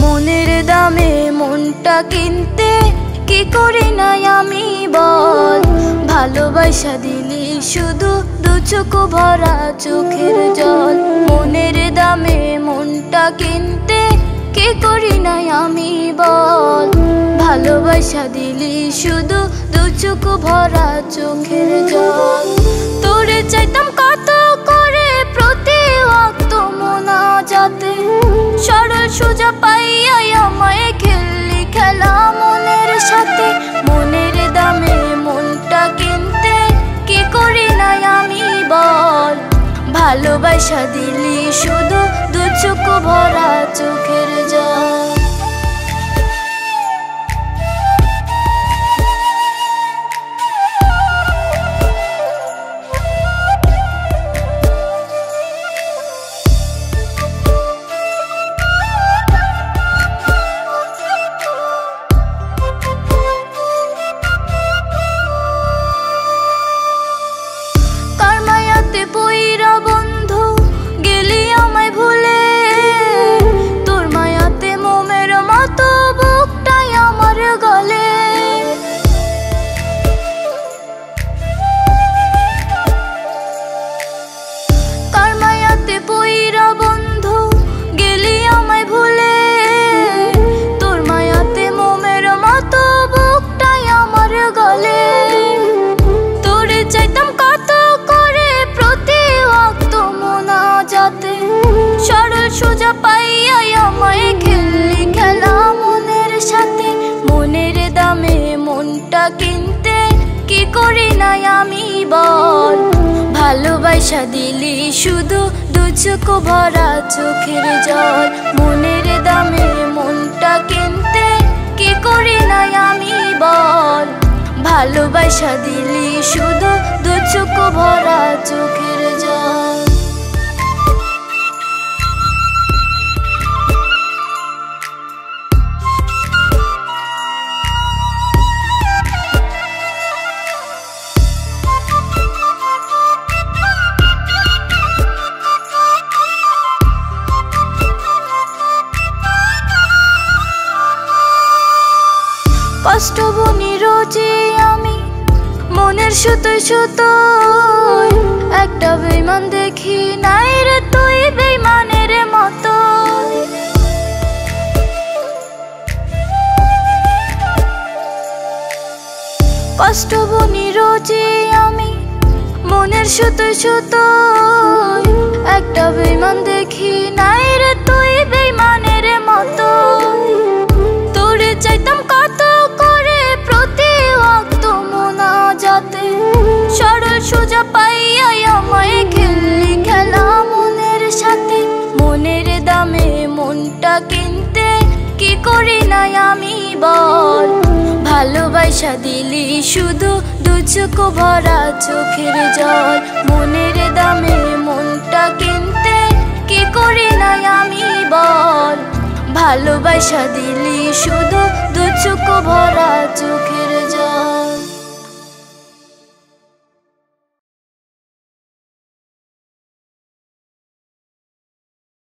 মনের দামে মনটা কিনতে কি করি নাই আমি বল, ভালোবাসা দিলি শুধু দু চোখ ভরা চোখের জল। মনের দামে মনটা কিনতে কি করি নাই আমি বল, ভালোবাসা দিলি শুধু দু চোখ ভরা চোখের জল। তোরে চাইতাম কত করে প্রতি ওয়াক্ত মোনাজাতে, সরল সোজা পাইয়াই আমায় খেললি খেলা মনের সাথে। মনের দামে মনটা কিনতে কি করি নাই আমি বল, ভালোবাসা দিলি শুধু দু চোখ ভরা চোখের জল। পইরা বন্ধু গেলি আমায় ভুলে, তোর মায়াতে মোমের মতো বুকটাই আমার গলে। কার মায়াতে পইরা বন্ধু গেলি আমায় ভুলে, তোর মায়াতে মোমের মতো বুকটাই আমার গলে। তোরে চাইতাম কত সরল সোজা পাইয়াই আমায় খেললি খেলা মনের সাথে। মনের দামে মনটা কিনতে কি করি নাই আমি বল, ভালোবাসা দিলি শুধু দু চোখ ভরা চোখের জল। মনের দামে মনটা কিনতে কি করি নাই আমি বল, ভালোবাসা দিলি শুধু দু চোখ ভরা চোখের জল। কষ্ট বুনি রোজে আমি মনের সুতোয় সুতোয়, একটা বেইমান দেখি নাই রে তুই বেইমানের মতো। কষ্ট বুনি রোজে আমি মনের সুতোয় সুতোয়, একটা বেইমান দেখি নাই রে তুই বেইমানের মতো। তোরে চাইতাম কত করে প্রতি ওয়াক্ত মোনাজাতে, সরল সোজা পাইয়াই আমায় খেললি খেলা মনের সাথে। মনের দামে মনটা কিনতে কি করি নাই আমি বল, ভালোবাসা দিলি শুধু দু চোখ ভরা চোখের জল। মনের দামে মনটা কিনতে কি করি নাই আমি বল, ভালোবাসা দিলি শুধু দু চোখ ভরা চোখের জল।